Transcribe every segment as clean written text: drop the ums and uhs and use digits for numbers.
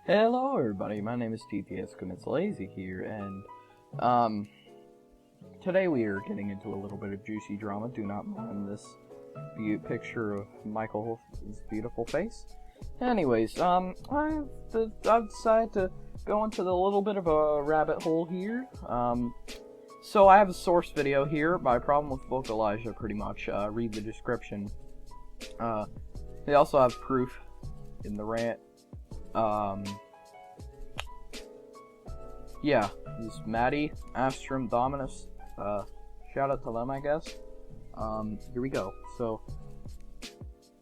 Hello everybody, my name is TTS Commits Lazy here, and today we are getting into a little bit of juicy drama. Do not mind this picture of Michael's beautiful face. Anyways, I've decided to go into the little bit of a rabbit hole here. So I have a source video here. My problem with Vocalizer, pretty much. Read the description. They also have proof in the rant. Yeah, this Maddie, Astrum, Dominus, shout out to them, I guess. Here we go. So,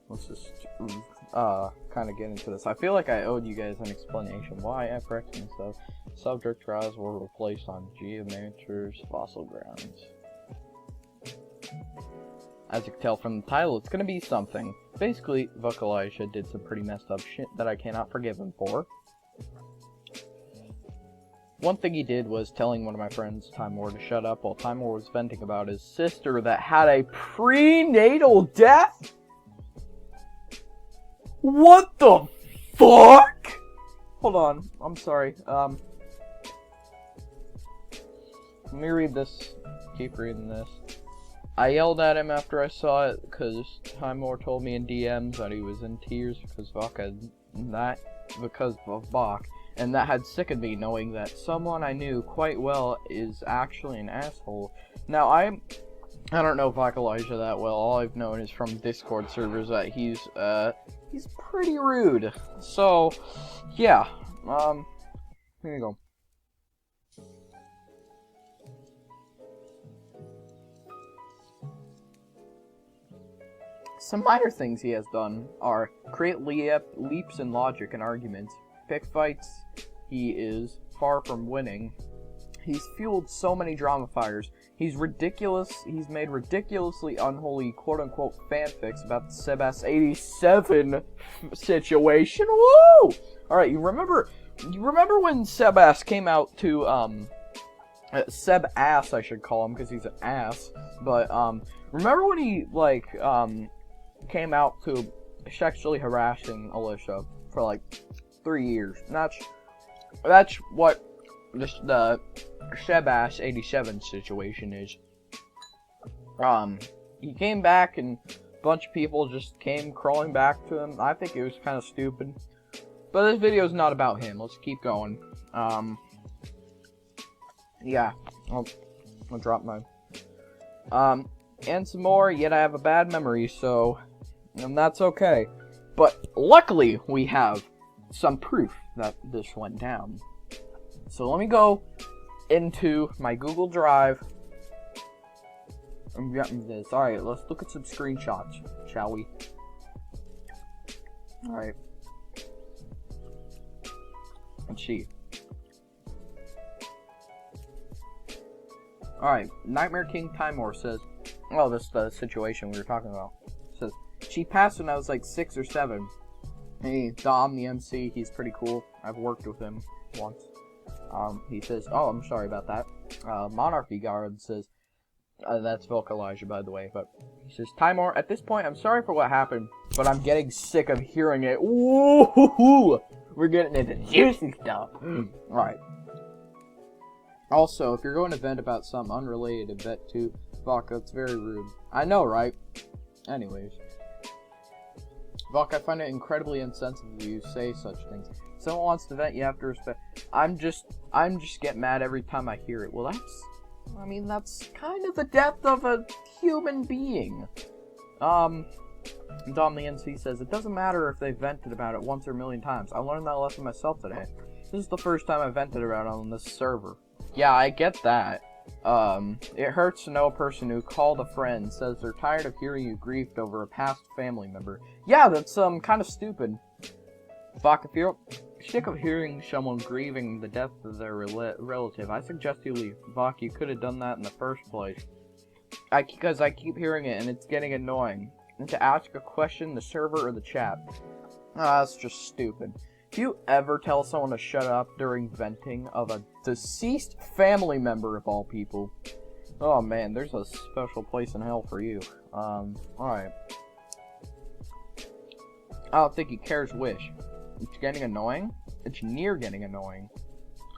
let's just, kind of get into this. I feel like I owed you guys an explanation why FX and stuff. Subject trials were replaced on Geomancer's fossil grounds. As you can tell from the title, it's gonna be something. Basically, Vocalizer did some pretty messed up shit that I cannot forgive him for. One thing he did was telling one of my friends, Timor, to shut up while Timor was venting about his sister that had a prenatal death? What the fuck? Hold on, I'm sorry. Let me read this. Keep reading this. I yelled at him after I saw it because Timor told me in DMs that he was in tears because of Bach, and that had sickened me knowing that someone I knew quite well is actually an asshole. Now I don't know Vocalizer that well. All I've known is from Discord servers that he's pretty rude. So yeah, here you go. Some minor things he has done are create leaps in logic and arguments, pick fights he is far from winning. He's fueled so many drama fires. He's made ridiculously unholy quote-unquote fanfics about the Sebas87 situation. Woo! Alright, you remember when Sebas came out to, Seb-ass, I should call him, because he's an ass, but, remember when he, like, came out to sexually harassing Alicia for like 3 years. That's what the Sebas87 situation is. He came back and a bunch of people just came crawling back to him. I think it was kind of stupid. But this video is not about him. Let's keep going. Yeah. I'll drop my... and some more, yet I have a bad memory, so... and that's okay. But luckily, we have some proof that this went down. So let me go into my Google Drive and get this. Alright, let's look at some screenshots, shall we? Alright. Let's see. Alright, Nightmare King Timor says, oh, this is the situation we were talking about. Says, she passed when I was like 6 or 7. Hey, Dom, the MC, he's pretty cool. I've worked with him once. He says, oh, I'm sorry about that. Monarchy Guard says, that's Vocalizer, by the way, but he says, Timor, at this point, I'm sorry for what happened, but I'm getting sick of hearing it. Ooh, we're getting into juicy stuff. Alright. Also, if you're going to vent about something unrelated to Vet 2, Vodka, it's very rude. I know, right? Anyways. Vodka, I find it incredibly insensitive of you to say such things. If someone wants to vent, you have to respect. I'm just get mad every time I hear it. Well, that's kind of the depth of a human being. Dom the MC says, it doesn't matter if they vented about it once or a million times. I learned that lesson myself today. This is the first time I vented about it on this server. Yeah, I get that. It hurts to know a person who called a friend says they're tired of hearing you grieved over a past family member. Yeah, that's, kind of stupid. Fuck, if you're sick of hearing someone grieving the death of their relative, I suggest you leave. Vok, you could have done that in the first place. Because I keep hearing it and it's getting annoying. And to ask a question, the server or the chat. That's just stupid. If you ever tell someone to shut up during venting of a deceased family member of all people, oh man, there's a special place in hell for you. Alright. I don't think he cares which. It's getting annoying. It's near getting annoying.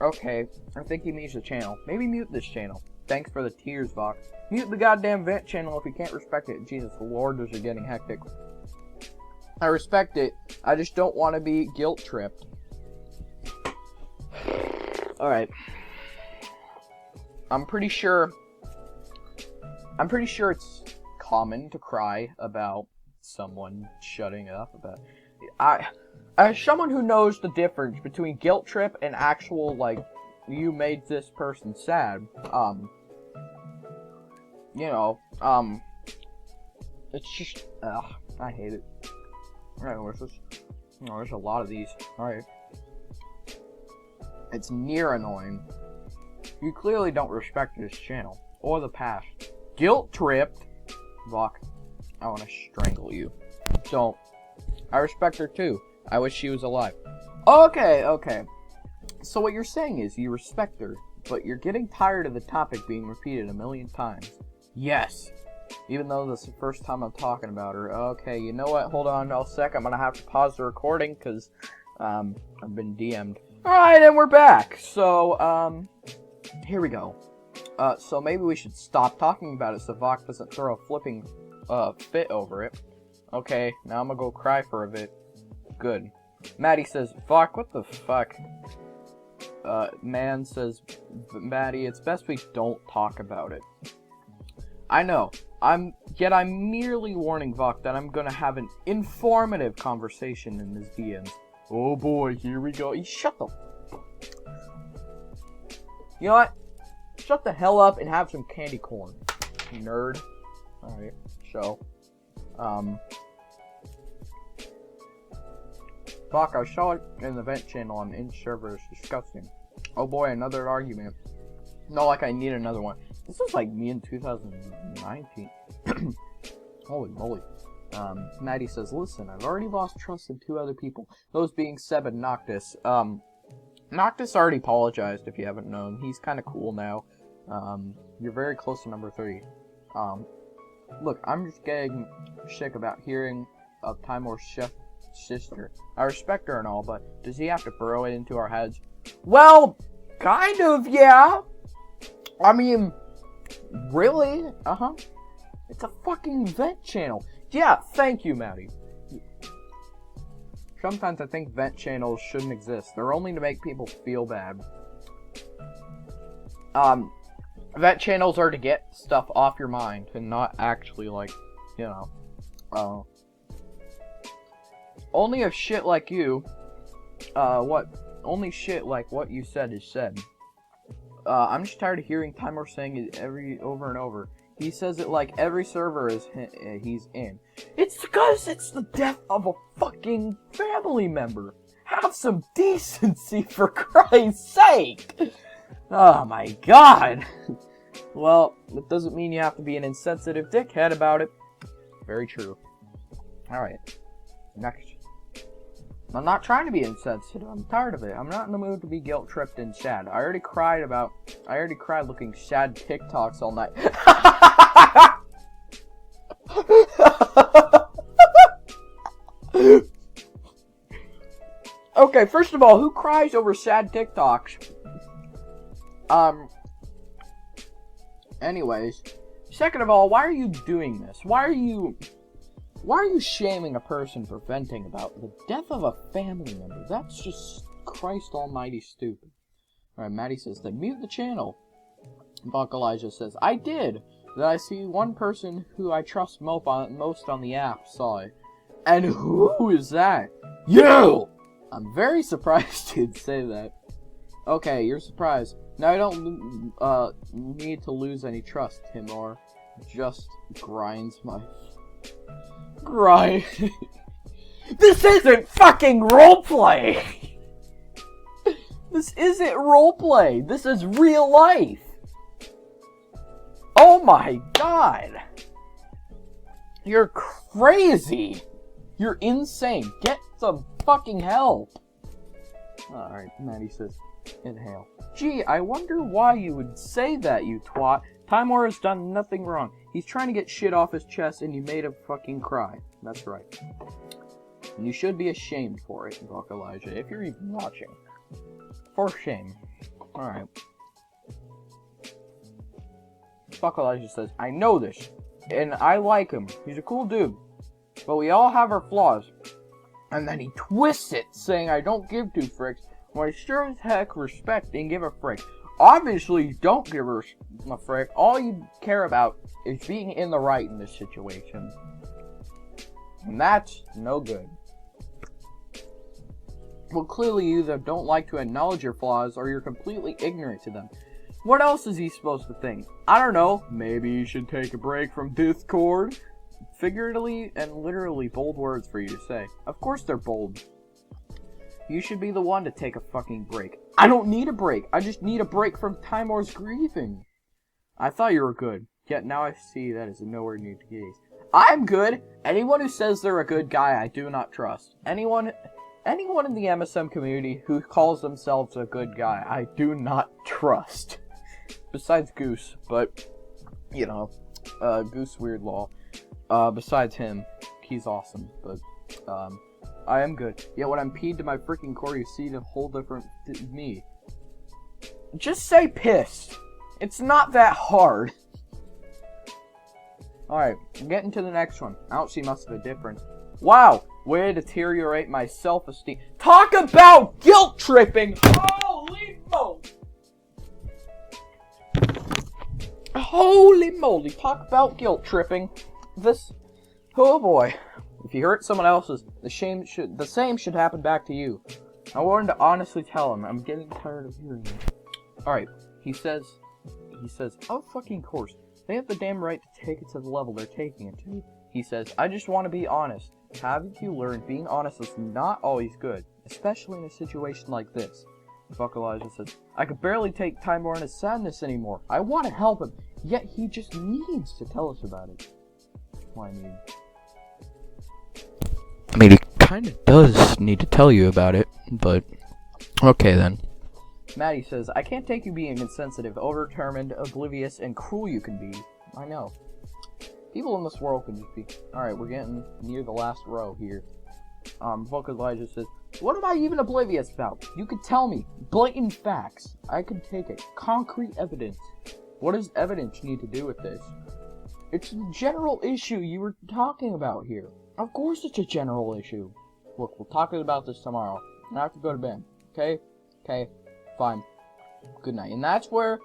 Okay, I think he means the channel. Maybe mute this channel. Thanks for the tears, Vox. Mute the goddamn vent channel if you can't respect it. Jesus Lord, this is getting hectic. I respect it. I just don't want to be guilt-tripped. Alright. I'm pretty sure it's common to cry about someone shutting up about... As someone who knows the difference between guilt trip and actual, like, you made this person sad, you know, it's just, I hate it. Alright, where's this? Oh, there's a lot of these. Alright. It's near annoying. You clearly don't respect this channel, or the past. Guilt tripped? Vok, I want to strangle you. Don't. I respect her too. I wish she was alive. Okay. So what you're saying is you respect her, but you're getting tired of the topic being repeated a million times. Yes. Even though this is the first time I'm talking about her. Okay, you know what? Hold on a sec. I'm gonna have to pause the recording because I've been DM'd. Alright, and we're back. So, here we go. So maybe we should stop talking about it so Vok doesn't throw a flipping fit over it. Okay, now I'm gonna go cry for a bit. Good. Maddie says, Vok, what the fuck? Man says, Maddie, it's best we don't talk about it. I know. Yet I'm merely warning Vok that I'm gonna have an informative conversation in his DMs. Oh boy, here we go. Shut the... You know what? Shut the hell up and have some candy corn, nerd. Alright, so, Fuck, I saw it in the vent channel on Inch server. It's disgusting. Oh boy, another argument. Not like I need another one. This was like me in 2019. Holy moly. Maddie says, listen, I've already lost trust in 2 other people. Those being Seb and Noctis. Noctis already apologized if you haven't known. He's kind of cool now. You're very close to number 3. Look, I'm just getting sick about hearing of Timor's sister. I respect her and all, but does he have to burrow it into our heads? Well, kind of, yeah. I mean, really? Uh-huh. It's a fucking vent channel. Yeah, thank you, Maddie. Sometimes I think vent channels shouldn't exist. They're only to make people feel bad. Vent channels are to get stuff off your mind and not actually, like, you know, only if shit like you, only shit like what you said is said. I'm just tired of hearing Timor saying it over and over. He says it like every server he's in. It's because it's the death of a fucking family member. Have some decency, for Christ's sake! Oh my god! Well, it doesn't mean you have to be an insensitive dickhead about it. Very true. Alright. Next. I'm not trying to be insensitive. I'm tired of it. I'm not in the mood to be guilt-tripped and sad. I already cried looking sad TikToks all night. Okay, first of all, who cries over sad TikToks? Anyways. Second of all, why are you doing this? Why are you shaming a person for venting about the death of a family member? That's just Christ almighty stupid. Alright, Maddie says, then mute the channel. Buck Elijah says, I did. Then I see one person who I trust most on the app saw it. And who is that? You! I'm very surprised you'd say that. Okay, you're surprised. Now I don't need to lose any trust, Timor. Just grinds my... Grind. This isn't fucking roleplay! This isn't roleplay! This is real life! Oh my god! You're crazy! You're insane! Get some fucking help! Alright, Maddie says, inhale. Gee, I wonder why you would say that, you twat. Timor has done nothing wrong. He's trying to get shit off his chest and you made him fucking cry. That's right. And you should be ashamed for it, Buck Elijah, if you're even watching. For shame. Alright. Buck Elijah says, I know this, and I like him. He's a cool dude. But we all have our flaws. And then he twists it, saying I don't give two fricks, when I sure as heck respect and give a frick. Obviously, you don't give a frick. All you care about is being in the right in this situation. And that's no good. Well, clearly you either don't like to acknowledge your flaws, or you're completely ignorant to them. What else is he supposed to think? I don't know. Maybe you should take a break from Discord? Figuratively and literally bold words for you to say. Of course they're bold. You should be the one to take a fucking break. I don't need a break. I just need a break from Timor's grieving. I thought you were good, yet now I see that is nowhere near the case. I'm good. Anyone who says they're a good guy, I do not trust. Anyone in the MSM community who calls themselves a good guy, I do not trust. Besides Goose, but, you know, Goose Weirdlaw. Besides him, he's awesome, but, I am good. Yet when I'm peed to my freaking core, you see a whole different me. Just say pissed. It's not that hard. Alright, getting to the next one. I don't see much of a difference. Wow, way to deteriorate my self-esteem. Talk about guilt tripping! Holy moly! Holy moly, talk about guilt tripping. This, oh boy. If you hurt someone else's, the same should happen back to you. I wanted to honestly tell him, I'm getting tired of hearing it. Alright, he says, of fucking course, they have the damn right to take it to the level they're taking it to. He says, I just want to be honest. Haven't you learned being honest is not always good, especially in a situation like this? Buck Elijah says, I could barely take Timor and his sadness anymore. I want to help him, yet he just needs to tell us about it. Well, I mean, he kind of does need to tell you about it, but okay then. Maddie says, I can't take you being insensitive, overdetermined, oblivious, and cruel you can be. I know. People in this world can just be... Alright, we're getting near the last row here. Buck Elijah says, what am I even oblivious about? You could tell me. Blatant facts. I could take it. Concrete evidence. What does evidence need to do with this? It's the general issue you were talking about here. Of course it's a general issue. Look, we'll talk about this tomorrow. I have to go to bed. Okay? Okay. Fine. Good night. And that's where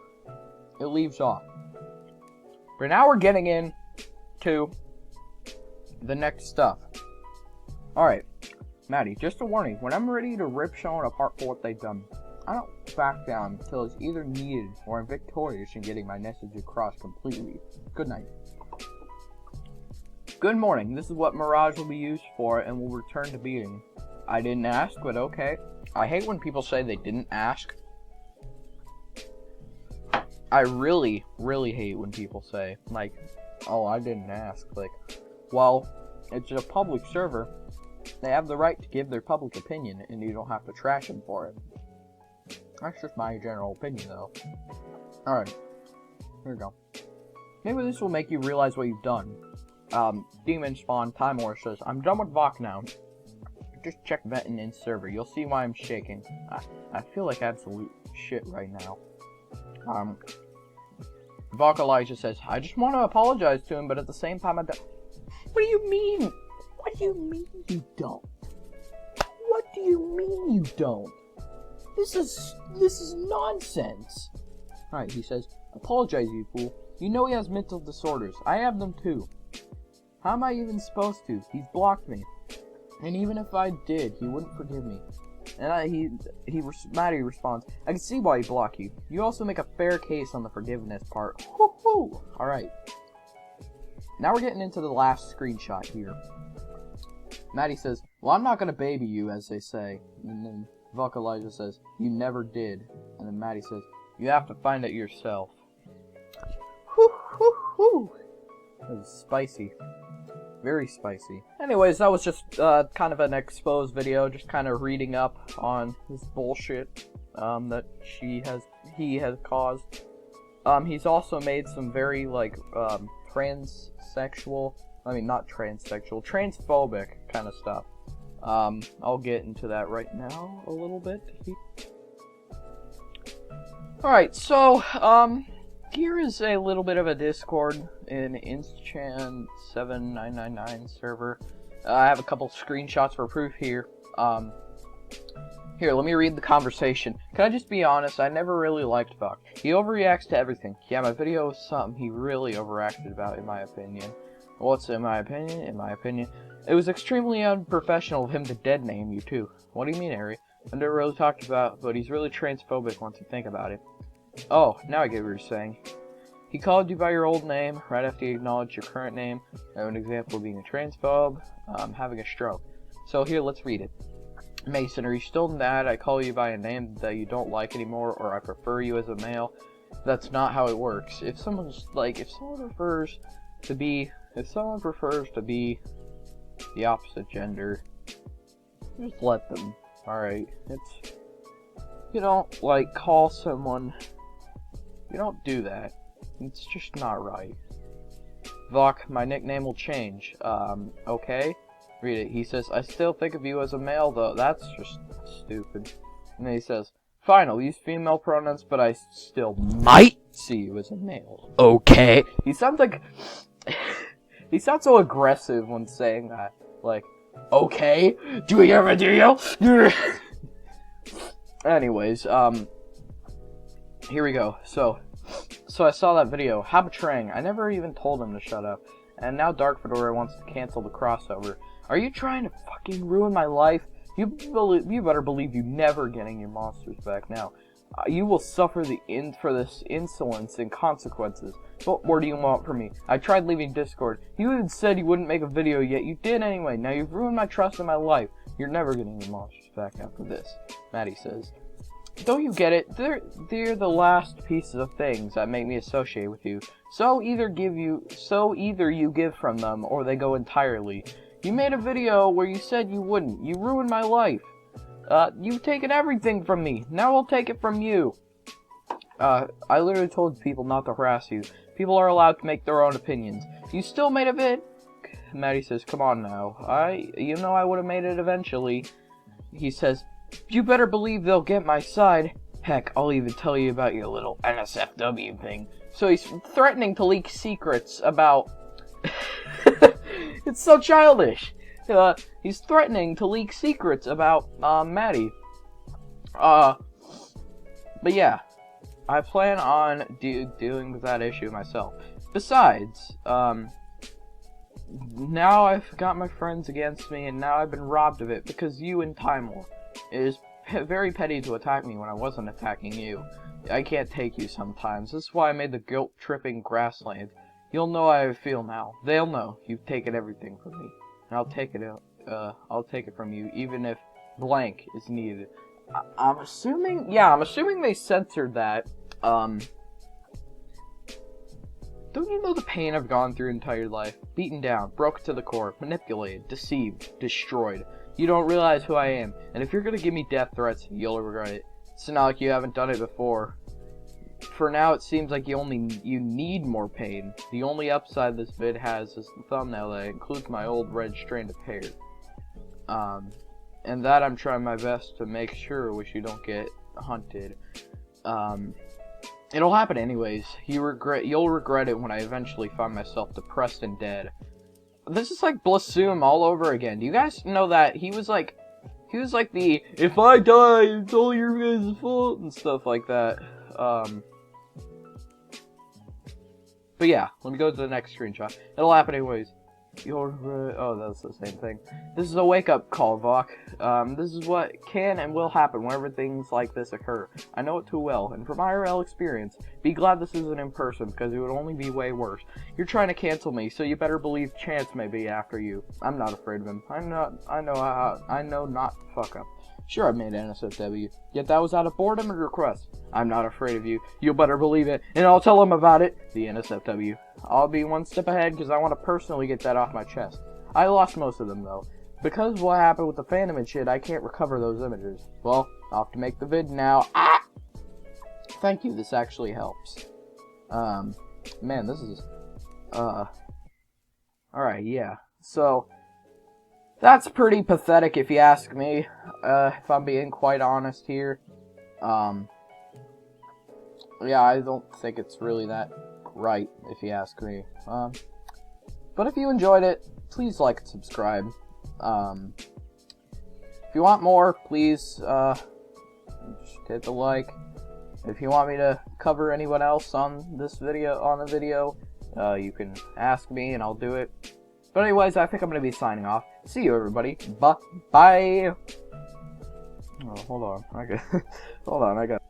it leaves off. But now we're getting in to the next stuff. Alright. Maddie, just a warning. When I'm ready to rip someone apart for what they've done, I don't back down until it's either needed or I'm victorious in getting my message across completely. Good night. Good morning. This is what Mirage will be used for and will return to being. I didn't ask, but okay. I hate when people say they didn't ask. I really, really hate when people say, like, oh, I didn't ask. Like, well, it's a public server. They have the right to give their public opinion, and you don't have to trash them for it. That's just my general opinion, though. Alright. Here we go. Maybe this will make you realize what you've done. Demon Spawn Timor says, I'm done with Vok now. Just check Venton in server. You'll see why I'm shaking. I feel like absolute shit right now. Vok Elijah says, I just want to apologize to him, but at the same time I don't. What do you mean? What do you mean you don't? What do you mean you don't? This is nonsense. Alright, he says, apologize, you fool. You know he has mental disorders. I have them too. How am I even supposed to? He's blocked me. And even if I did, he wouldn't forgive me. And Maddie responds, I can see why he blocked you. You also make a fair case on the forgiveness part. Woohoo! Alright. Now we're getting into the last screenshot here. Maddie says, well, I'm not gonna baby you, as they say. And then Vok Elijah says, you never did. And then Maddie says, you have to find it yourself. Whoo, whoo, whoo. That was spicy. Very spicy. Anyways, that was just kind of an exposed video, just kind of reading up on this bullshit that he has caused. He's also made some very, like, transphobic kind of stuff. I'll get into that right now a little bit. Alright, so, here is a little bit of a Discord in Instachan 7999 server. I have a couple screenshots for proof here. Here, let me read the conversation. Can I just be honest? I never really liked Buck. He overreacts to everything. Yeah, my video was something he really overacted about, in my opinion. What's in my opinion? In my opinion, it was extremely unprofessional of him to dead name you too. What do you mean, Harry? I never really talked about, but he's really transphobic once you think about it. Oh, now I get what you're saying. He called you by your old name right after you acknowledged your current name. I have an example of being a transphobe, having a stroke. So here, let's read it. Mason, are you still mad I call you by a name that you don't like anymore, or I prefer you as a male? That's not how it works. If someone prefers to be the opposite gender, just let them, alright? You don't, like, call someone, you don't do that. It's just not right. Vok, my nickname will change. Okay? Read it. He says, I still think of you as a male, though. That's just stupid. And then he says, fine, I'll use female pronouns, but I still might see you as a male. Okay? He sounds like... he sounds so aggressive when saying that. Like, okay? Do we have a deal? Anyways, here we go. So I saw that video. How betraying. I never even told him to shut up. And now Dark Fedora wants to cancel the crossover. Are you trying to fucking ruin my life? You better believe you never getting your monsters back now. You will suffer for this insolence and consequences. What more do you want from me? I tried leaving Discord. You even said you wouldn't make a video, yet you did anyway. Now you've ruined my trust in my life. You're never getting your monsters back after this. Maddie says. Don't you get it? They're the last pieces of things that make me associate with you. So either you give from them, or they go entirely. You made a video where you said you wouldn't. You ruined my life. You've taken everything from me. Now I'll take it from you. I literally told people not to harass you. People are allowed to make their own opinions. You still made a vid? Maddie says, come on now. You know I would have made it eventually. He says, you better believe they'll get my side. Heck, I'll even tell you about your little NSFW thing. So he's threatening to leak secrets about... It's so childish. He's threatening to leak secrets about, Maddie. But yeah. I plan on dealing with that issue myself. Besides, now I've got my friends against me, and now I've been robbed of it because you and Time War. It is very petty to attack me when I wasn't attacking you. I can't take you sometimes. This is why I made the guilt-tripping grassland. You'll know how I feel now. They'll know you've taken everything from me. And I'll take it from you, even if blank is needed. I'm assuming they censored that. Don't you know the pain I've gone through entire life? Beaten down, broken to the core, manipulated, deceived, destroyed. You don't realize who I am, and if you're gonna give me death threats, you'll regret it. It's not like you haven't done it before. For now, it seems like you need more pain. The only upside this vid has is the thumbnail that includes my old red strand of hair. And that I'm trying my best to make sure which you don't get hunted. It'll happen anyways. You'll regret it when I eventually find myself depressed and dead. This is like Blassoom all over again. Do you guys know that he was like the if I die, it's all your guys' fault and stuff like that. But yeah, let me go to the next screenshot. It'll happen anyways. Oh, that's the same thing. This is a wake-up call, Vok. This is what can and will happen whenever things like this occur. I know it too well, and from IRL experience, be glad this isn't in person, because it would only be way worse. You're trying to cancel me, so you better believe Chance may be after you. I'm not afraid of him. I know not to fuck up. Sure, I made NSFW, yet that was out of boredom and request. I'm not afraid of you. You better believe it, and I'll tell him about it. The NSFW. I'll be one step ahead because I want to personally get that off my chest. I lost most of them, though. Because of what happened with the Phantom and shit, I can't recover those images. Well, I'll have to make the vid now. Ah! Thank you, this actually helps. Man, this is... Alright, yeah. So... That's pretty pathetic if you ask me, if I'm being quite honest here. Yeah, I don't think it's really that right, if you ask me. But if you enjoyed it, please like and subscribe. If you want more, please, just hit the like. If you want me to cover anyone else on this video, you can ask me and I'll do it. But anyways, I think I'm going to be signing off. See you, everybody. Bye. Oh, hold on. Hold on, I got